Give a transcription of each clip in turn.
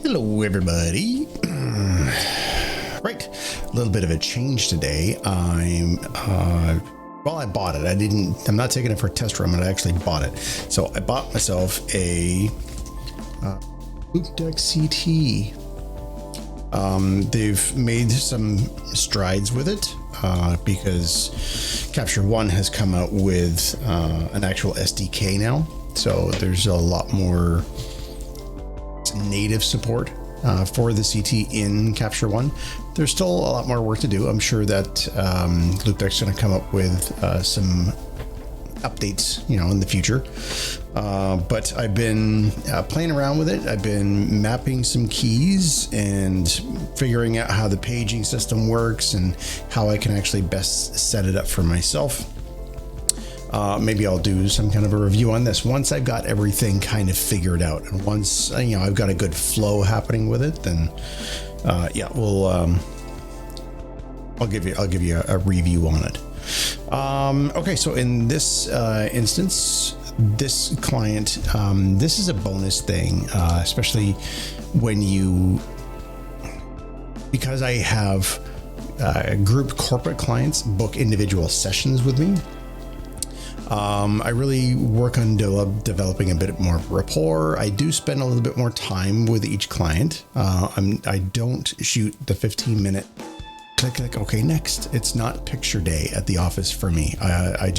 Hello, everybody. Right, a little bit of a change today. Well, I bought it. I'm not taking it for a test run, but I actually bought it. So I bought myself a Loop Deck CT. They've made some strides with it because Capture One has come out with an actual SDK now. So there's a lot more native support for the CT in Capture One. There's still a lot more work to do. I'm sure that Loop Deck's going to come up with some updates, in the future. But I've been playing around with it. I've been mapping some keys and figuring out how the paging system works and how I can actually best set it up for myself. Maybe I'll do some kind of a review on this once I've got everything kind of figured out, and once I've got a good flow happening with it, then I'll give you a review on it. Okay, so in this instance, this client, this is a bonus thing, especially because I have group corporate clients book individual sessions with me. I really work on developing a bit more rapport. I do spend a little bit more time with each client. I don't shoot the 15-minute click, okay, next. It's not picture day at the office for me. I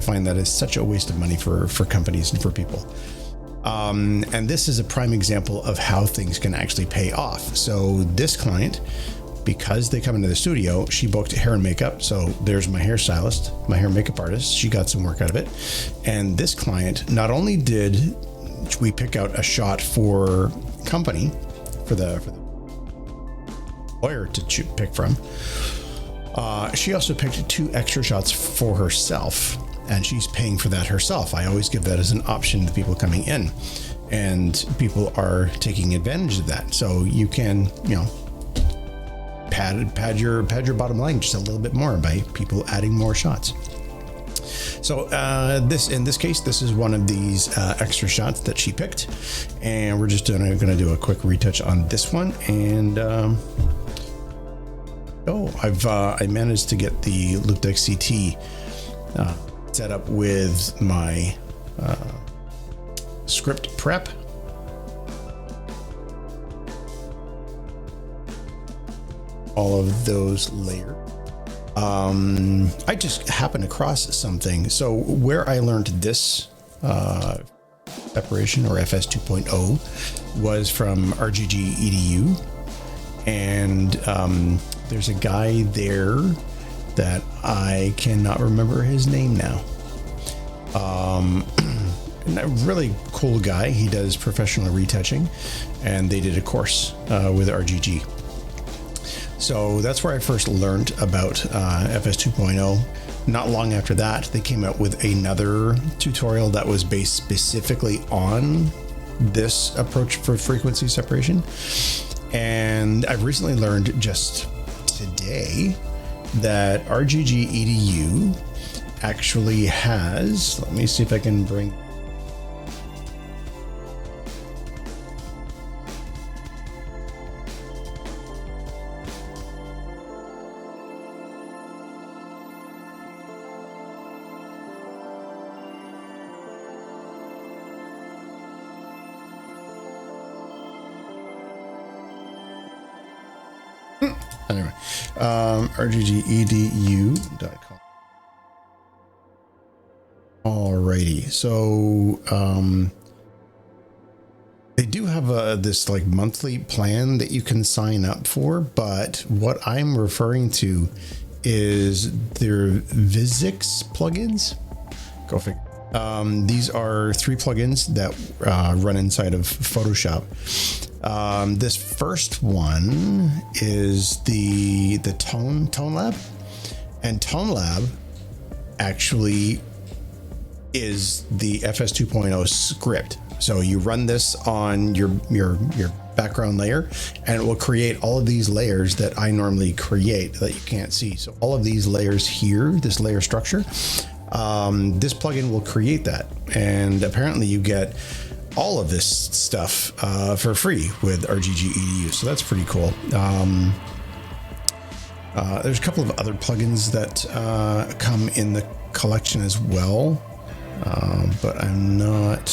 find that is such a waste of money for companies and for people. And this is a prime example of how things can actually pay off. So this client, because they come into the studio, she booked hair and makeup. So there's my hairstylist, my hair and makeup artist. She got some work out of it. And this client, not only did we pick out a shot for company, for the lawyer to pick from, she also picked 2 extra shots for herself. And she's paying for that herself. I always give that as an option to people coming in. And people are taking advantage of that. So you can, pad your bottom line just a little bit more by people adding more shots. So in this case, this is one of these extra shots that she picked, and we're just going to do a quick retouch on this one. And I managed to get the Loop Deck CT set up with my script prep. All of those layers. I just happened across something. So where I learned this separation, or FS 2.0, was from RGG EDU. And there's a guy there that I cannot remember his name now. And a really cool guy. He does professional retouching, and they did a course with RGG. So that's where I first learned about FS 2.0. Not long after that, they came out with another tutorial that was based specifically on this approach for frequency separation. And I've recently learned just today that RGG EDU actually has, let me see if I can bring rggedu.com. Alrighty, so they do have this like monthly plan that you can sign up for, but what I'm referring to is their Vizix plugins. Go figure. These are 3 plugins that run inside of Photoshop. This first one is the Tone Lab, and Tone Lab actually is the FS 2.0 script. So you run this on your background layer, and it will create all of these layers that I normally create that you can't see. So all of these layers here, this layer structure, this plugin will create that. And apparently you get all of this stuff for free with RGG EDU. So that's pretty cool. There's a couple of other plugins that come in the collection as well, but I'm not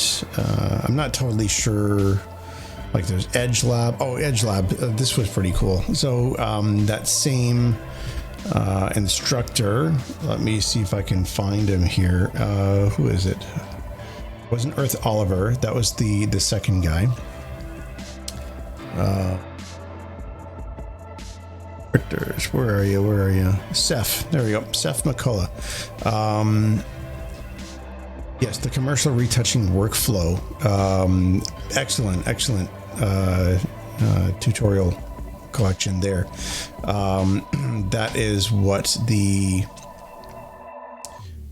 totally sure. Like there's Edge Lab. Oh, Edge Lab. This was pretty cool. So that same instructor. Let me see if I can find him here. Who is it? It wasn't Earth Oliver. That was the second guy. Victors, where are you? Where are you? Seth. There we go. Seth McCullough. Yes, the commercial retouching workflow. Excellent tutorial collection there. That is what the.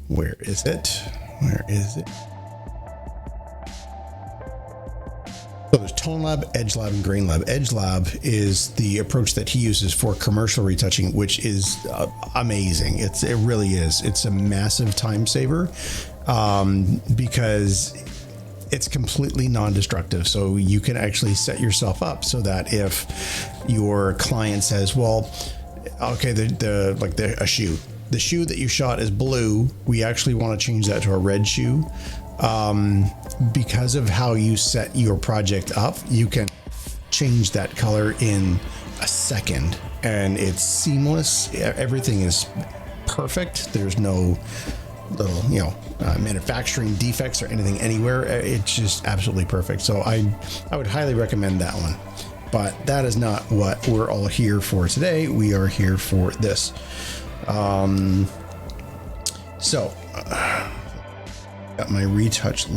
Where is it? Where is it? So there's Tone Lab, Edge Lab, and Grain Lab. Edge Lab is the approach that he uses for commercial retouching, which is amazing. It really is. It's a massive time saver because it's completely non-destructive. So you can actually set yourself up so that if your client says, well, okay, a shoe. The shoe that you shot is blue. We actually want to change that to a red shoe. Because of how you set your project up, you can change that color in a second, and it's seamless. Everything is perfect. There's no little, manufacturing defects or anything anywhere. It's just absolutely perfect. So I would highly recommend that one. But that is not what we're all here for today. We are here for this. Got my retouch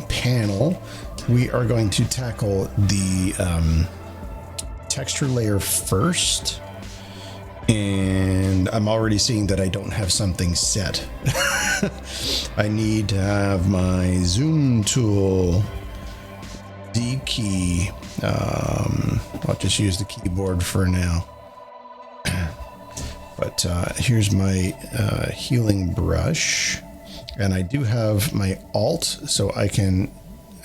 panel. We are going to tackle the texture layer first, and I'm already seeing that I don't have something set. I need to have my zoom tool, D key. I'll just use the keyboard for now. But here's my healing brush. And I do have my alt, so I can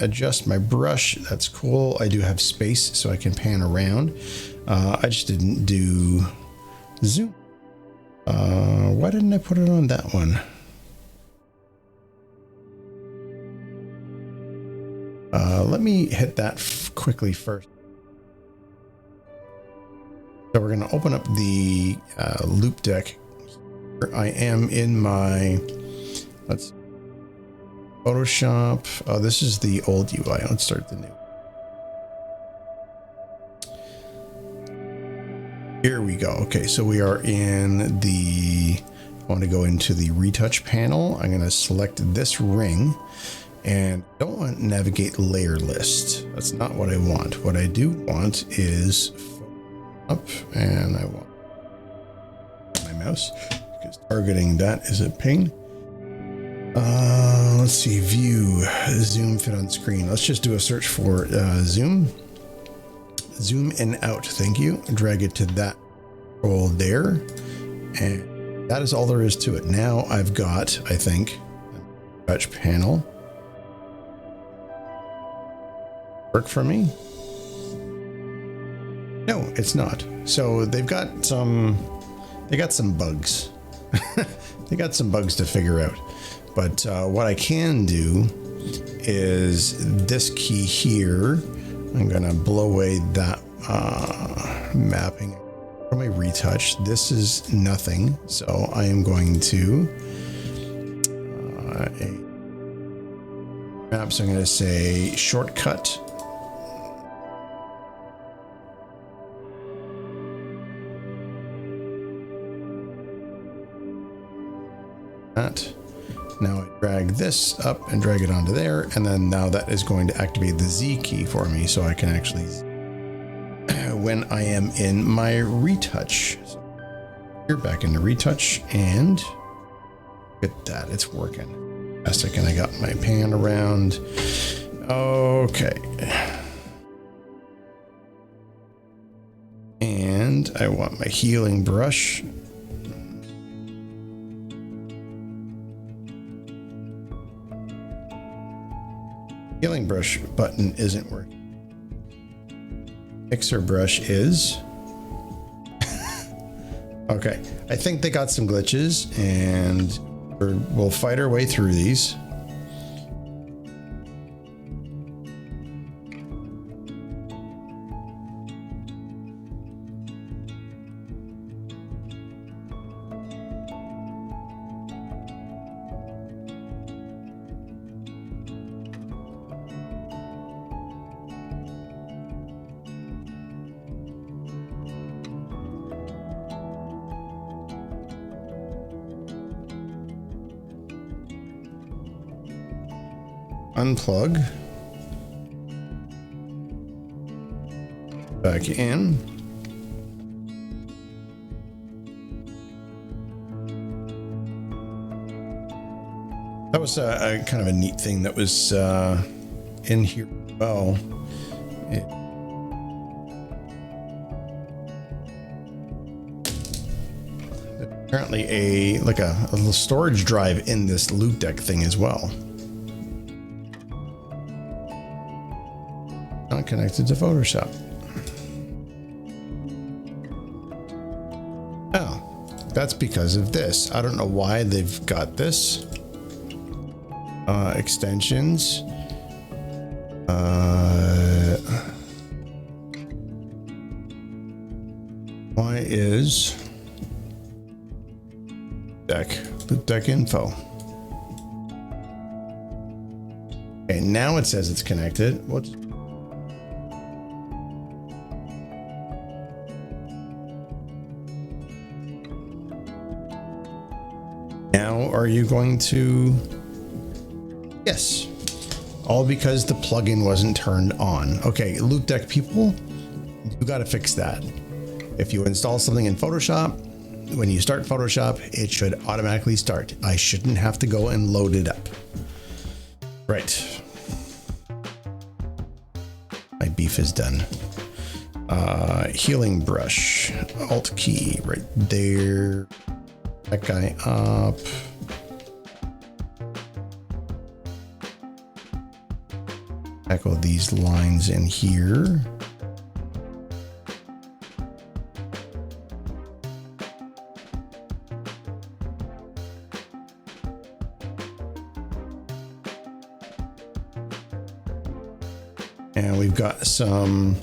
adjust my brush. That's cool. I do have space, so I can pan around. I just didn't do zoom. Why didn't I put it on that one? Let me hit that quickly first. So we're going to open up the loop deck. I am in my... Let's Photoshop. Oh, this is the old UI. Let's start the new. Here we go. Okay, so we are in the, I want to go into the retouch panel. I'm going to select this ring, and I don't want navigate layer list. That's not what I want. What I do want is up, and I want my mouse because targeting that is a pain. Let's see, view, zoom, fit on screen. Let's just do a search for zoom in out. Thank you. Drag it to that roll there. And that is all there is to it. Now I've got, I think, a touch panel. Work for me? No, it's not. So they've got some bugs. They got some bugs to figure out. But what I can do is this key here. I'm going to blow away that mapping from my retouch. This is nothing. So I am going to map. So I'm going to say shortcut. That. Now I drag this up and drag it onto there, and then now that is going to activate the Z key for me, so I can actually, when I am in my retouch. So here, back into retouch, and look at that, it's working. Fantastic, and I got my pan around. Okay. And I want my healing brush. Healing brush button isn't working. Mixer brush is. Okay, I think they got some glitches, and we'll fight our way through these. Unplug. Back in. That was a kind of a neat thing that was in here. Well, apparently a little storage drive in this loop deck thing as well. Not connected to Photoshop. Oh, that's because of this. I don't know why they've got this. Extensions. Why is loop deck info? Okay, now it says it's connected. What's now? Are you going to? Yes. All because the plugin wasn't turned on. Okay, loop deck people, you got to fix that. If you install something in Photoshop, when you start Photoshop, it should automatically start. I shouldn't have to go and load it up. Right. My beef is done. Healing brush, Alt key right there. That guy up. Echo these lines in here. And we've got some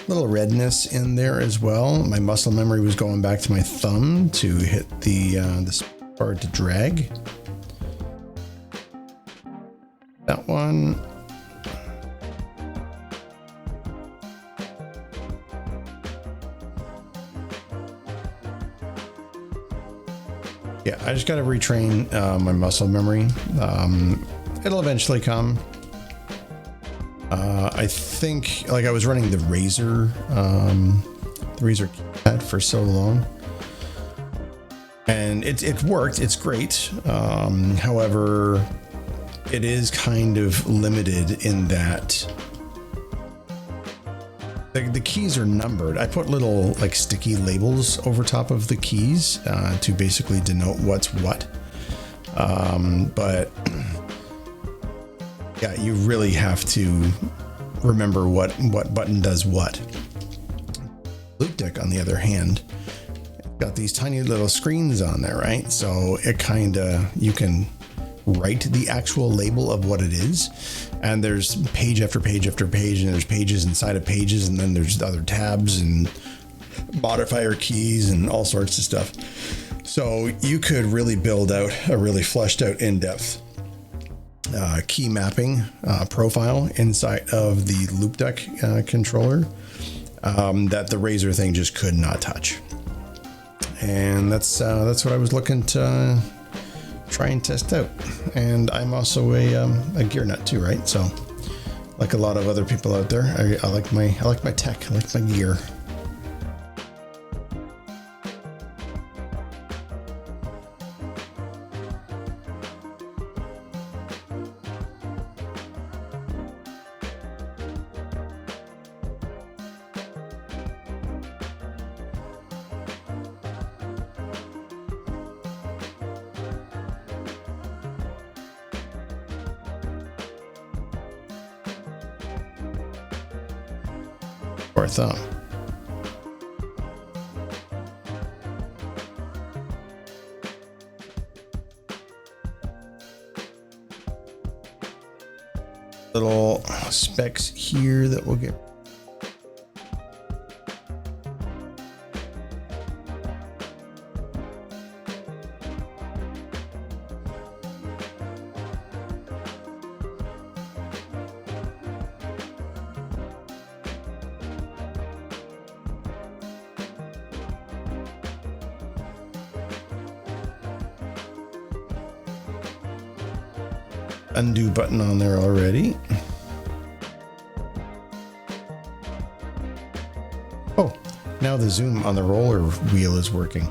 little redness in there as well. My muscle memory was going back to my thumb to hit the bar to drag. That one. Yeah, I just got to retrain my muscle memory. It'll eventually come. I think, like, I was running the Razer keypad for so long, and it worked. It's great. However, it is kind of limited in that the keys are numbered. I put little like sticky labels over top of the keys to basically denote what's what. But yeah, you really have to remember what button does what. Loop deck, on the other hand, got these tiny little screens on there, right? So it you can write the actual label of what it is, and there's page after page after page, and there's pages inside of pages, and then there's other tabs and modifier keys and all sorts of stuff. So you could really build out a really fleshed out in-depth key mapping profile inside of the loop deck controller that the Razer thing just could not touch. And that's what I was looking to try and test out. And I'm also a gear nut too, right? So like a lot of other people out there, I like my tech, I like my gear. or thumb. Little specks here that we'll get. Undo button on there already. Oh, now the zoom on the roller wheel is working.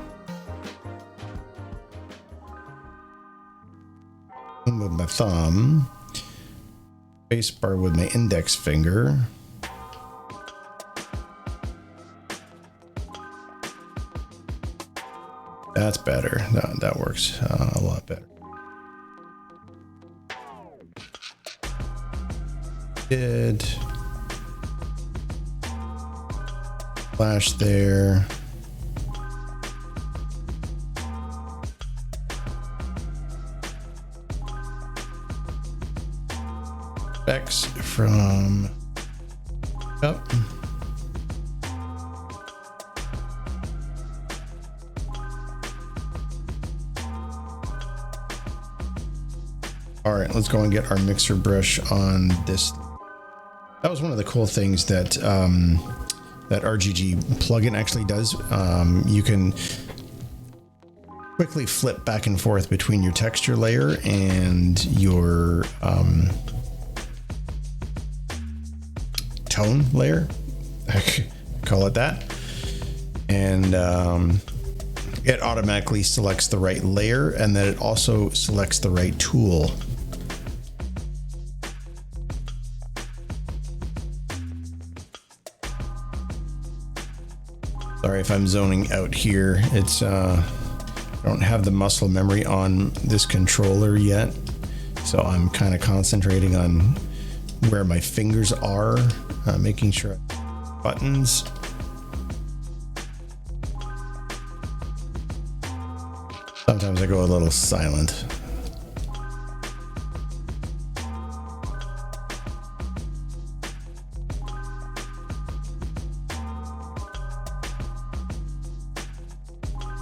Zoom with my thumb. Spacebar with my index finger. That's better. That works a lot better. Did flash there. Specs from up. All right, let's go and get our mixer brush on this. That was one of the cool things that that RGG plugin actually does. You can quickly flip back and forth between your texture layer and your tone layer. I call it that. And it automatically selects the right layer, and then it also selects the right tool. Sorry if I'm zoning out here. It's I don't have the muscle memory on this controller yet, so I'm kind of concentrating on where my fingers are, making sure buttons. Sometimes I go a little silent.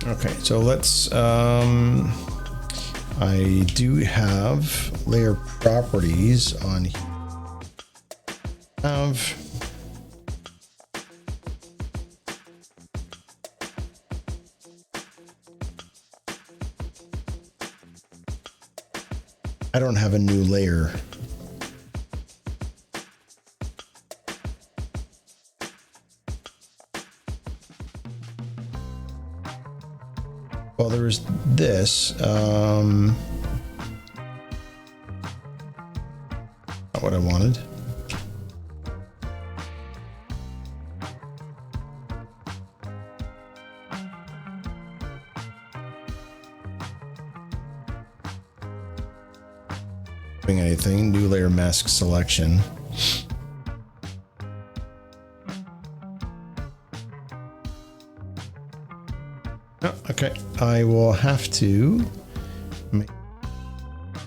Okay, so let's, I do have layer properties on here. I don't have a new layer. Well, there's this. Not what I wanted. Doing anything. New layer mask selection. Oh, okay, I will have to make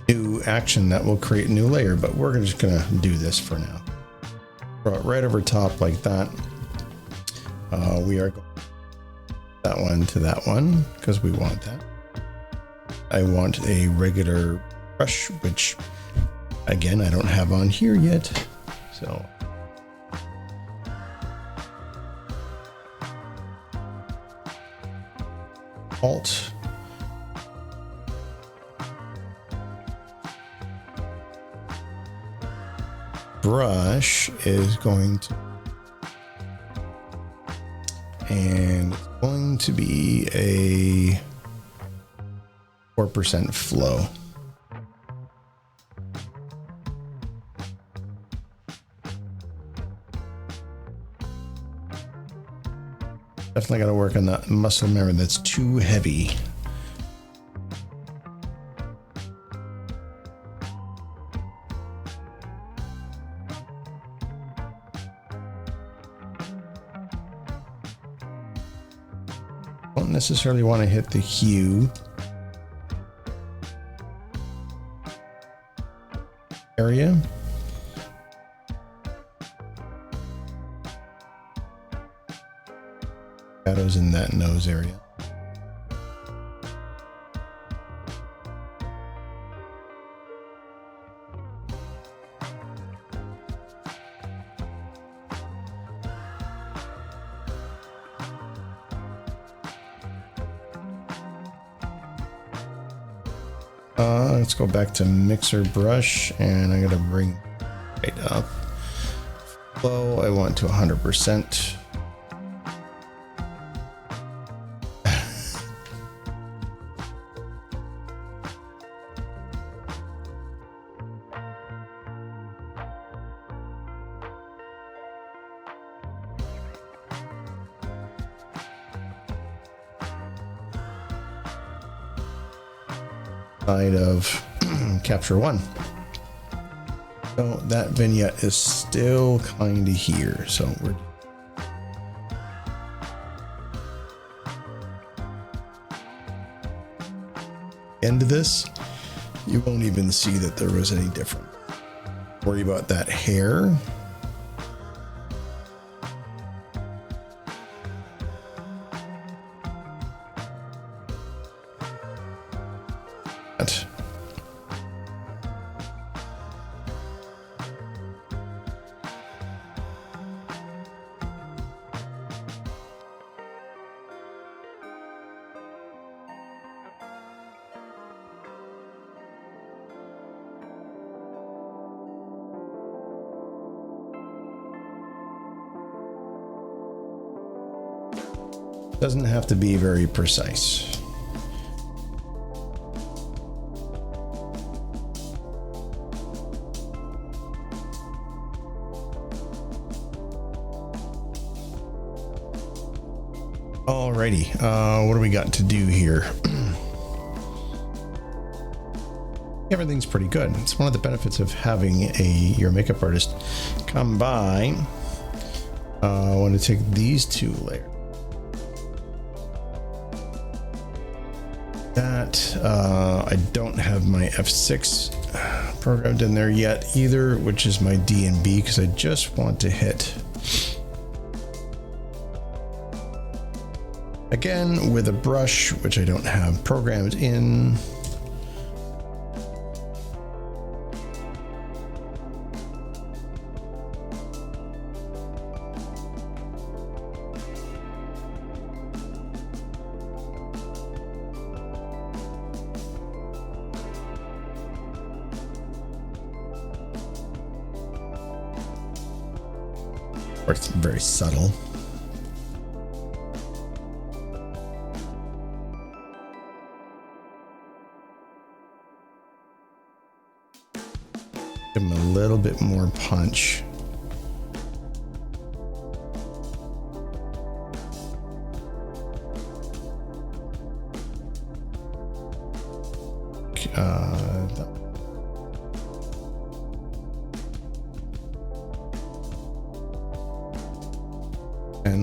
a new action that will create a new layer, but we're just gonna do this for now. Throw it right over top like that. We are going that one to that one because we want that. I want a regular brush, which again I don't have on here yet, so. Alt. Brush is going to, and it's going to be a 4% flow. Definitely got to work on that muscle memory. That's too heavy. don't necessarily want to hit the hue area. Shadows in that nose area. Let's go back to mixer brush, and I'm gonna bring right up. Flow, I want to 100%. Of capture one. So that vignette is still kind of here. So we're end of this, you won't even see that there was any different. Worry about that hair. Doesn't have to be very precise. Alrighty, what do we got to do here? Everything's pretty good. It's one of the benefits of having your makeup artist come by. I want to take these two layers. I don't have my F6 programmed in there yet either, which is my D and B, because I just want to hit again with a brush, which I don't have programmed in. It's very subtle. Give him a little bit more punch.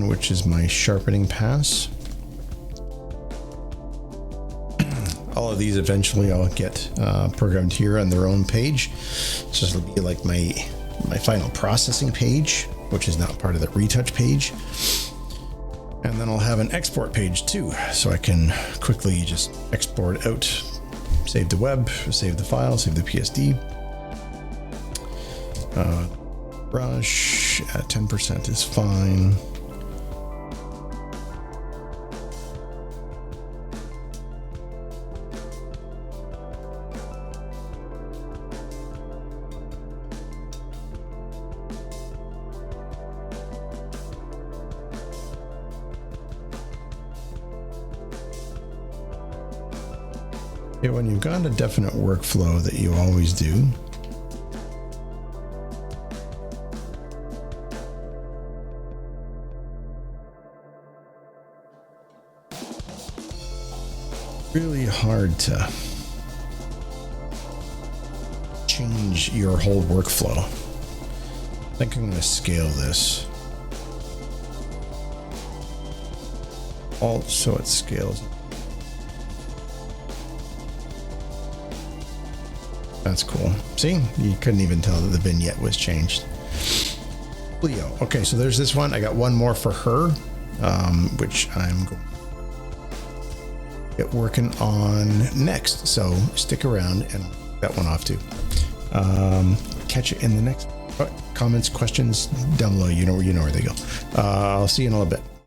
Which is my sharpening pass. All of these eventually I'll get programmed here on their own page. So this will be like my final processing page, which is not part of the retouch page. And then I'll have an export page too, so I can quickly just export out, save the web, save the file, save the PSD. Brush at 10% is fine. When you've got a definite workflow that you always do, really hard to change your whole workflow. I think I'm going to scale this. Alt so it scales. That's cool. See, you couldn't even tell that the vignette was changed. Leo. Okay, so there's this one. I got one more for her, which I'm going to get working on next. So stick around and that one off too. Catch you in the next comments, questions down below. You know where they go. I'll see you in a little bit.